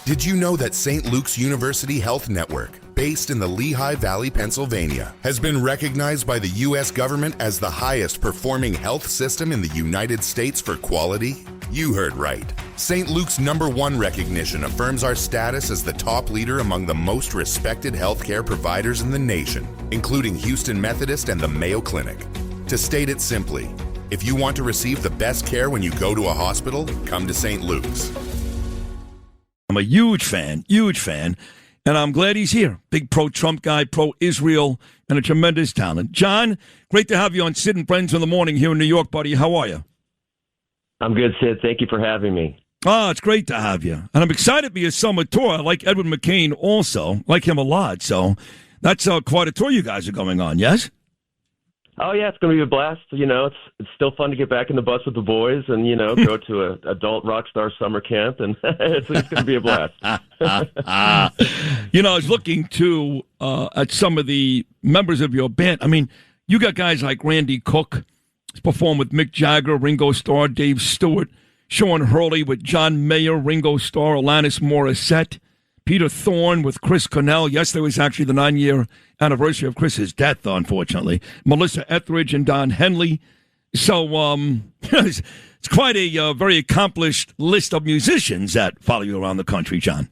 Did you know that St. Luke's University Health Network, based in the Lehigh Valley, Pennsylvania, has been recognized by the U.S. government as the highest performing health system in the United States for quality? You heard right. St. Luke's #1 recognition affirms our status as the top leader among the most respected healthcare providers in the nation, including Houston Methodist and the Mayo Clinic. To state it simply, if you want to receive the best care when you go to a hospital, come to St. Luke's. I'm a huge fan, and I'm glad he's here. Big pro-Trump guy, pro-Israel, and a tremendous talent. John, great to have you on Sid and Friends in the Morning here in New York, buddy. How are you? I'm good, Sid. Thank you for having me. Oh, it's great to have you. And I'm excited to be a summer tour. I like Edward McCain also. Like him a lot. So that's quite a tour you guys are going on, yes? Oh, yeah, it's going to be a blast. You know, it's still fun to get back in the bus with the boys and, you know, go to a adult rock star summer camp, and it's going to be a blast. You know, I was looking, too, at some of the members of your band. I mean, you got guys like Randy Cook. He's performed with Mick Jagger, Ringo Starr, Dave Stewart, Sean Hurley with John Mayer, Ringo Starr, Alanis Morissette, Peter Thorne with Chris Cornell. Yesterday was actually the 9-year anniversary of Chris's death, unfortunately. Melissa Etheridge and Don Henley. So it's quite a very accomplished list of musicians that follow you around the country, John.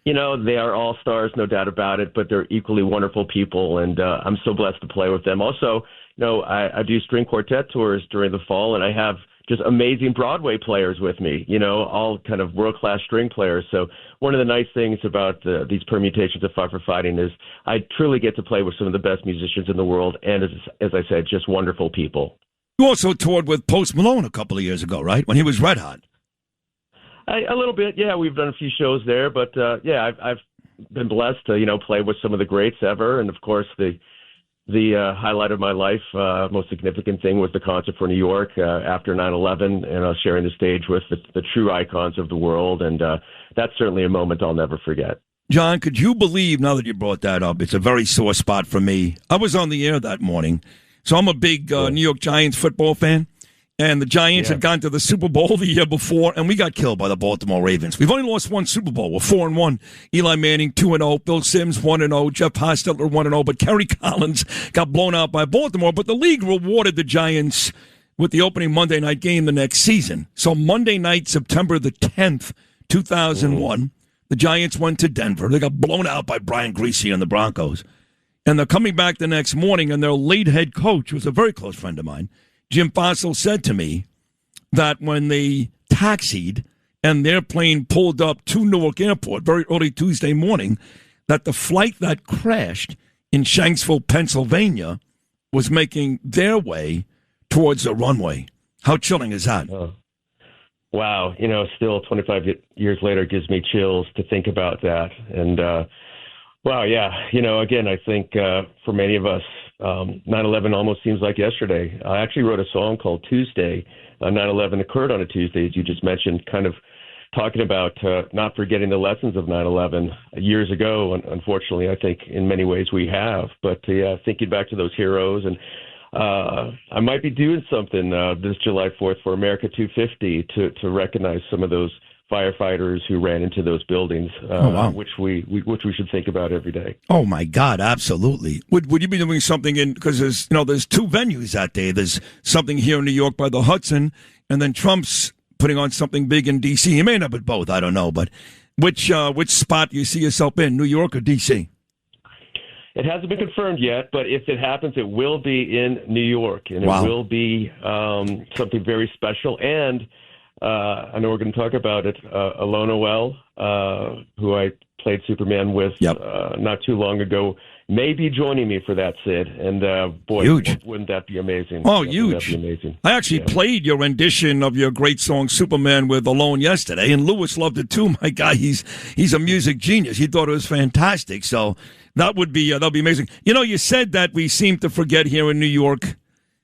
You know, they are all stars, no doubt about it, but they're equally wonderful people, and I'm so blessed to play with them. Also, you know, I do string quartet tours during the fall, and I have just amazing Broadway players with me, you know, all kind of world-class string players. So one of the nice things about these permutations of Fight for Fighting is I truly get to play with some of the best musicians in the world, and as I said, just wonderful people. You also toured with Post Malone a couple of years ago, right, when he was red hot? A little bit, yeah. We've done a few shows there, but, yeah, I've been blessed to, you know, play with some of the greats ever, and, of course, the highlight of my life, most significant thing was the concert for New York after 9/11, and I was sharing the stage with the true icons of the world, and that's certainly a moment I'll never forget. John, could you believe, now that you brought that up, it's a very sore spot for me. I was on the air that morning, so I'm a big New York Giants football fan. And the Giants had gone to the Super Bowl the year before, and we got killed by the Baltimore Ravens. We've only lost one Super Bowl. We're 4-1. Eli Manning, 2-0. Bill Sims, 1-0. Jeff Hostetler, 1-0. But Kerry Collins got blown out by Baltimore. But the league rewarded the Giants with the opening Monday night game the next season. So Monday night, September the 10th, 2001, the Giants went to Denver. They got blown out by Brian Griese and the Broncos. And they're coming back the next morning, and their late head coach, who was a very close friend of mine, Jim Fossil, said to me that when they taxied and their plane pulled up to Newark Airport very early Tuesday morning, that the flight that crashed in Shanksville, Pennsylvania, was making their way towards the runway. How chilling is that? Oh. Wow. You know, still 25 years later, it gives me chills to think about that. And, wow, yeah. You know, again, I think for many of us, 9/11 almost seems like yesterday. I actually wrote a song called Tuesday. 9/11 occurred on a Tuesday, as you just mentioned, kind of talking about not forgetting the lessons of 9/11 years ago. And unfortunately, I think in many ways we have. But yeah, thinking back to those heroes, and I might be doing something this July 4th for America 250 to recognize some of those firefighters who ran into those buildings, which we should think about every day. Oh my God, absolutely. Would you be doing something because there's two venues that day. There's something here in New York by the Hudson, and then Trump's putting on something big in D.C. He may not, but both. I don't know. But which spot do you see yourself in, New York or D.C.? It hasn't been confirmed yet, but if it happens, it will be in New York, and it will be something very special. And I know we're going to talk about it. Alon Noel, who I played Superman with not too long ago, may be joining me for that, Sid. And boy, huge. Wouldn't that be amazing? Oh, huge. That'd be amazing. I actually played your rendition of your great song Superman with Alon yesterday, and Lewis loved it too. My guy, he's a music genius. He thought it was fantastic. So that'll be amazing. You know, you said that we seem to forget here in New York.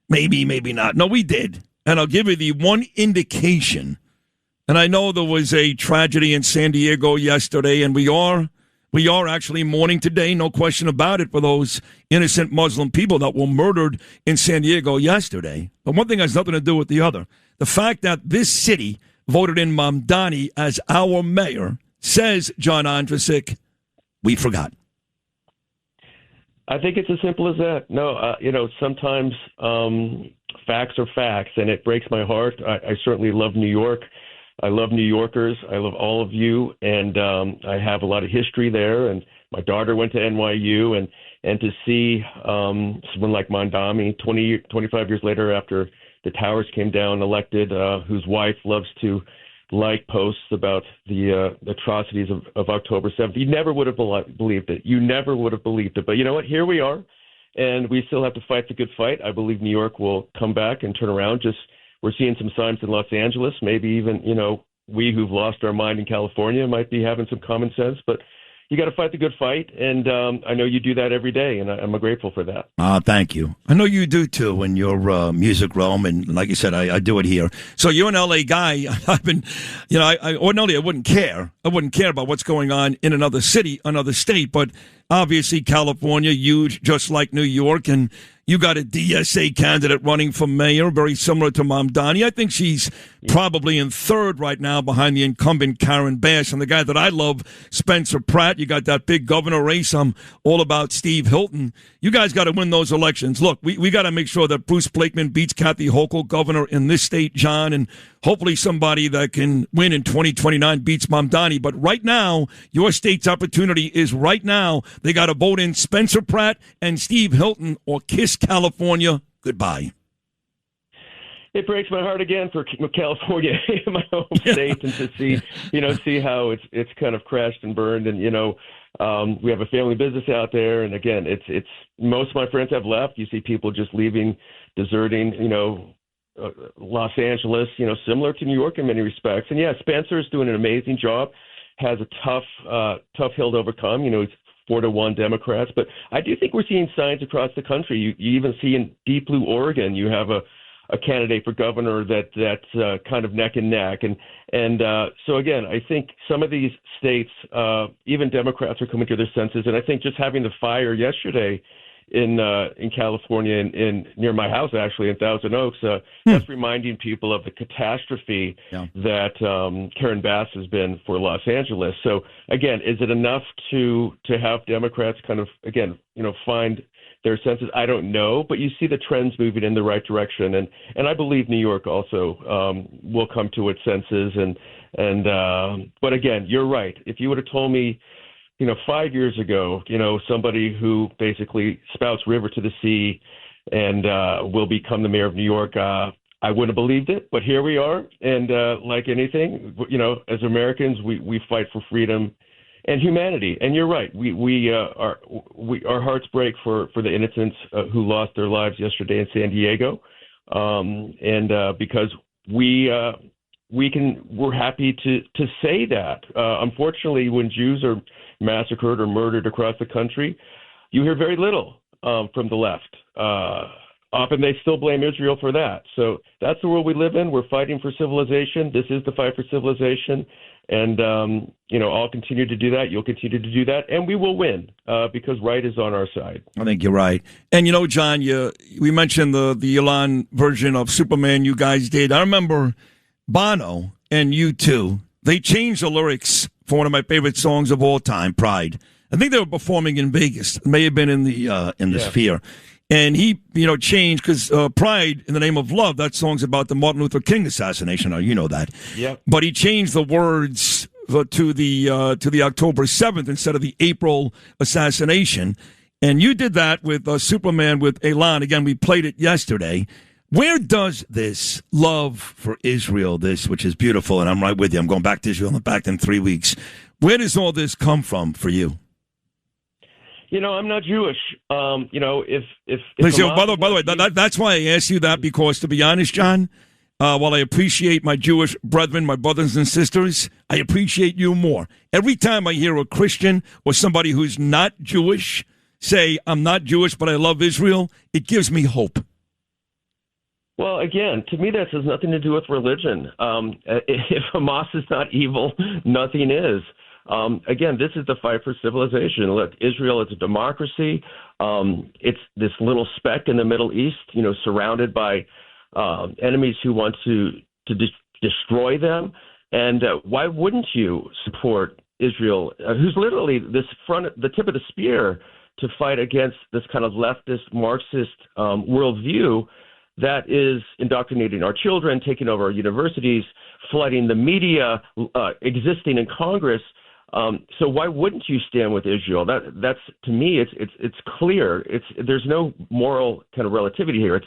Maybe not. No, we did. And I'll give you the one indication. And I know there was a tragedy in San Diego yesterday, and we are actually mourning today, no question about it, for those innocent Muslim people that were murdered in San Diego yesterday. But one thing has nothing to do with the other. The fact that this city voted in Mamdani as our mayor says John Ondrasik, we forgot. I think it's as simple as that. No, sometimes facts are facts, and it breaks my heart. I certainly love New York. I love New Yorkers. I love all of you, and I have a lot of history there. And my daughter went to NYU, and to see someone like Mamdani 25 years later after the towers came down, elected, whose wife loves to like posts about the atrocities of October 7th. You never would have believed it. You never would have believed it. But you know what? Here we are, and we still have to fight the good fight. I believe New York will come back and turn around. We're seeing some signs in Los Angeles. Maybe even, we who've lost our mind in California might be having some common sense. But you got to fight the good fight, and I know you do that every day, and I'm grateful for that. Thank you. I know you do, too, in your music realm, and like you said, I do it here. So you're an L.A. guy. I've been, I ordinarily I wouldn't care. I wouldn't care about what's going on in another city, another state, but obviously California, huge, just like New York, and you got a DSA candidate running for mayor, very similar to Mamdani. I think she's probably in third right now behind the incumbent Karen Bass. And the guy that I love, Spencer Pratt. You got that big governor race. I'm all about Steve Hilton. You guys got to win those elections. Look, we got to make sure that Bruce Blakeman beats Kathy Hochul, governor in this state, John, and hopefully somebody that can win in 2029 beats Mamdani. But right now, your state's opportunity is right now. They got to vote in Spencer Pratt and Steve Hilton or kiss California goodbye. It breaks my heart again for California, my home state, and to see how it's kind of crashed and burned. And we have a family business out there, and again, it's most of my friends have left. You see people just leaving, deserting. Los Angeles, similar to New York in many respects. And yeah, Spencer is doing an amazing job. Has a tough hill to overcome. He's 4-1 Democrats, but I do think we're seeing signs across the country. You even see in Deep Blue, Oregon, you have a candidate for governor that's kind of neck and neck, and so again, I think some of these states, even Democrats, are coming to their senses, and I think just having the fire yesterday in California, in near my house actually in Thousand Oaks, that's reminding people of the catastrophe that Karen Bass has been for Los Angeles. So again, is it enough to have Democrats kind of find their senses? I don't know, but you see the trends moving in the right direction, and I believe New York also will come to its senses. But again, you're right. If you would have told me 5 years ago, somebody who basically spouts river to the sea and will become the mayor of New York, I wouldn't have believed it. But here we are. And like anything, as Americans, we fight for freedom and humanity. And you're right. Our hearts break for the innocents who lost their lives yesterday in San Diego. Because we're happy to say that. Unfortunately, when Jews are massacred or murdered across the country, you hear very little from the left. Often they still blame Israel for that. So that's the world we live in. We're fighting for civilization. This is the fight for civilization. And, I'll continue to do that. You'll continue to do that. And we will win because right is on our side. I think you're right. And, John, we mentioned the Elon version of Superman you guys did. I remember Bono and U2, they changed the lyrics for one of my favorite songs of all time, Pride. I think they were performing in Vegas. It may have been in the Sphere. And he, changed because Pride in the Name of Love, that song's about the Martin Luther King assassination. You know that. Yeah. But he changed the words to the October 7th instead of the April assassination. And you did that with Superman with Elon. Again, we played it yesterday. Where does this love for Israel, which is beautiful, and I'm right with you, I'm going back to Israel, I'm back in 3 weeks. Where does all this come from for you? I'm not Jewish. If Listen, by the way, that's why I asked you that, because to be honest, John, while I appreciate my Jewish brethren, my brothers and sisters, I appreciate you more. Every time I hear a Christian or somebody who's not Jewish say, I'm not Jewish, but I love Israel, it gives me hope. Well, again, to me, that has nothing to do with religion. If Hamas is not evil, nothing is. Again, this is the fight for civilization. Look, Israel is a democracy. It's this little speck in the Middle East, surrounded by enemies who want to destroy them. And why wouldn't you support Israel, who's literally the tip of the spear to fight against this kind of leftist Marxist worldview that is indoctrinating our children, taking over our universities, flooding the media, existing in Congress. So why wouldn't you stand with Israel? That's to me, it's clear. There's no moral kind of relativity here.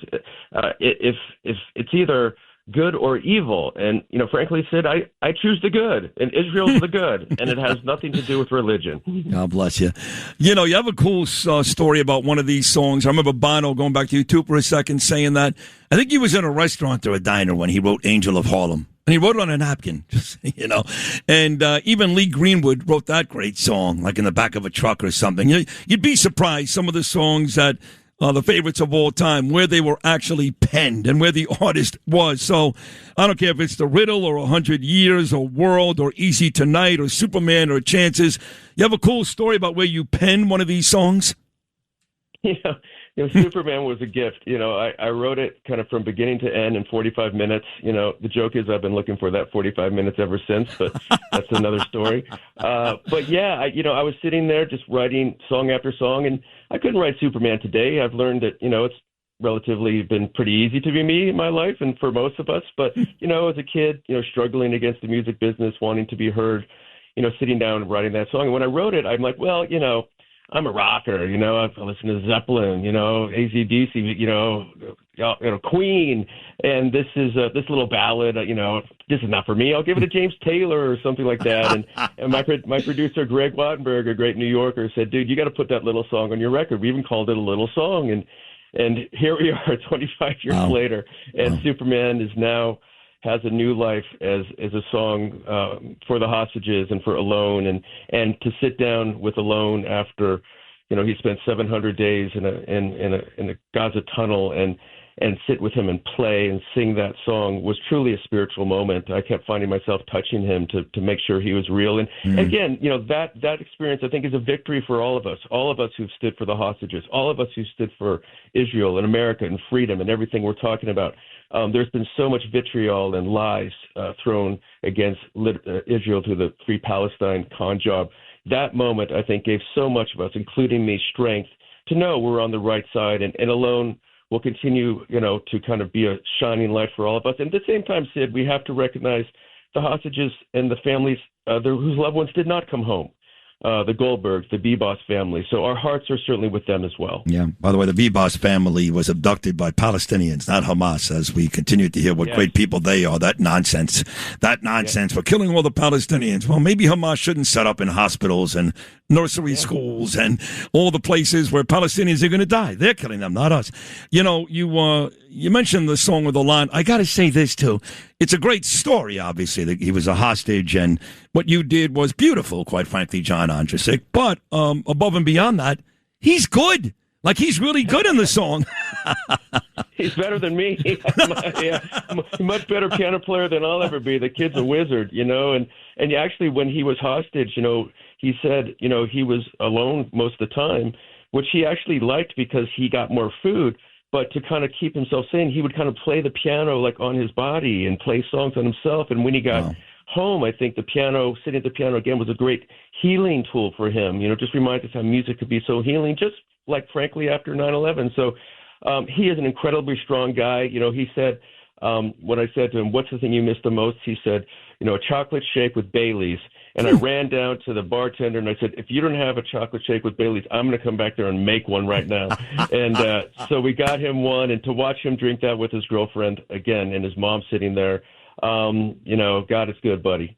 If it's either good or evil, and frankly, Sid, I choose the good, and Israel's the good, and it has nothing to do with religion. God bless you. You have a cool story about one of these songs. I remember Bono, going back to you too for a second, saying that I think he was in a restaurant or a diner when he wrote "Angel of Harlem." And he wrote it on a napkin, And even Lee Greenwood wrote that great song, like in the back of a truck or something. You'd be surprised some of the songs that are the favorites of all time, where they were actually penned and where the artist was. So I don't care if it's The Riddle or 100 Years or World or Easy Tonight or Superman or Chances. You have a cool story about where you penned one of these songs? Yeah. Superman was a gift. I wrote it kind of from beginning to end in 45 minutes. The joke is I've been looking for that 45 minutes ever since, but that's another story. But yeah, I was sitting there just writing song after song, and I couldn't write Superman today. I've learned that, it's relatively been pretty easy to be me in my life and for most of us. But, as a kid, struggling against the music business, wanting to be heard, sitting down and writing that song. And when I wrote it, I'm like, well, I'm a rocker, I listen to Zeppelin, AC/DC, Queen, and this is this little ballad, this is not for me. I'll give it to James Taylor or something like that. And my producer Greg Wattenberg, a great New Yorker, said, "Dude, you got to put that little song on your record." We even called it a little song, and here we are, 25 years later, and Superman is now has a new life as a song for the hostages and for Alone, and to sit down with Alone after he spent 700 days in a Gaza tunnel and sit with him and play and sing that song was truly a spiritual moment. I kept finding myself touching him to make sure he was real. And again, that experience I think is a victory for all of us who've stood for the hostages, all of us who stood for Israel and America and freedom and everything we're talking about. There's been so much vitriol and lies thrown against Israel through the Free Palestine con job. That moment, I think, gave so much of us, including me, strength to know we're on the right side, and Alone will continue, to kind of be a shining light for all of us. And at the same time, Sid, we have to recognize the hostages and the families whose loved ones did not come home. The Goldbergs, the Bebos family. So our hearts are certainly with them as well. Yeah. By the way, the Bebos family was abducted by Palestinians, not Hamas, as we continue to hear what great people they are. That nonsense for killing all the Palestinians. Well, maybe Hamas shouldn't set up in hospitals and nursery schools and all the places where Palestinians are going to die. They're killing them, not us. You mentioned the song with Alon. I got to say this, too. It's a great story, obviously, that he was a hostage, and what you did was beautiful, quite frankly, John Ondrasik. But above and beyond that, he's good. Like, he's really good in the song. He's better than me. Much better piano player than I'll ever be. The kid's a wizard, and actually, when he was hostage, he said, he was alone most of the time, which he actually liked because he got more food. But to kind of keep himself sane, he would kind of play the piano like on his body and play songs on himself. And when he got home, I think sitting at the piano again was a great healing tool for him. Just reminds us how music could be so healing, just like, frankly, after 9/11. So he is an incredibly strong guy. He said, when I said to him, "What's the thing you miss the most?" He said, a chocolate shake with Baileys. And I ran down to the bartender and I said, "If you don't have a chocolate shake with Baileys, I'm going to come back there and make one right now." And so we got him one, and to watch him drink that with his girlfriend again and his mom sitting there, God is good, buddy.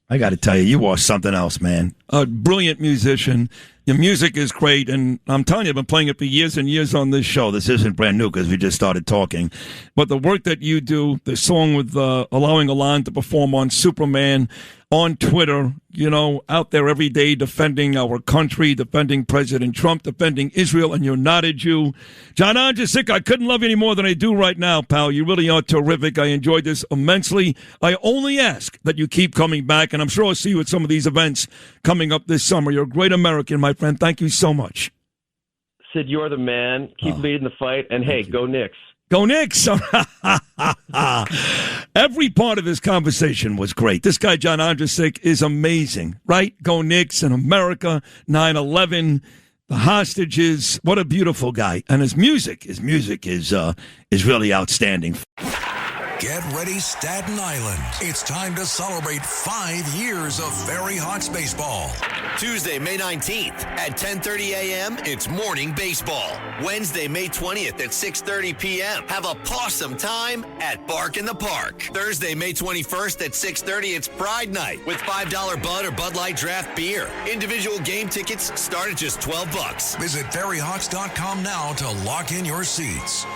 I got to tell you, you are something else, man. A brilliant musician. Your music is great, and I'm telling you, I've been playing it for years and years on this show. This isn't brand new because we just started talking. But the work that you do, the song with allowing Alon to perform on Superman, on Twitter, out there every day defending our country, defending President Trump, defending Israel, and you're not a Jew. John Ondrasik, I couldn't love you any more than I do right now, pal. You really are terrific. I enjoyed this immensely. I only ask that you keep coming back, and I'm sure I'll see you at some of these events coming up this summer. You're a great American, my friend. Thank you so much. Sid, you are the man. Keep leading the fight, and hey, go Knicks. Go Knicks. Every part of this conversation was great. This guy, John Ondrasik, is amazing, right? Go Knicks in America, 9/11, the hostages. What a beautiful guy. And his music is really outstanding. Get ready, Staten Island. It's time to celebrate 5 years of Very Hawks baseball. Tuesday, May 19th at 10:30 a.m., it's morning baseball. Wednesday, May 20th at 6:30 p.m., have a pawsome time at Bark in the Park. Thursday, May 21st at 6:30, it's Pride Night with $5 Bud or Bud Light draft beer. Individual game tickets start at just $12. Visit VeryHawks.com now to lock in your seats.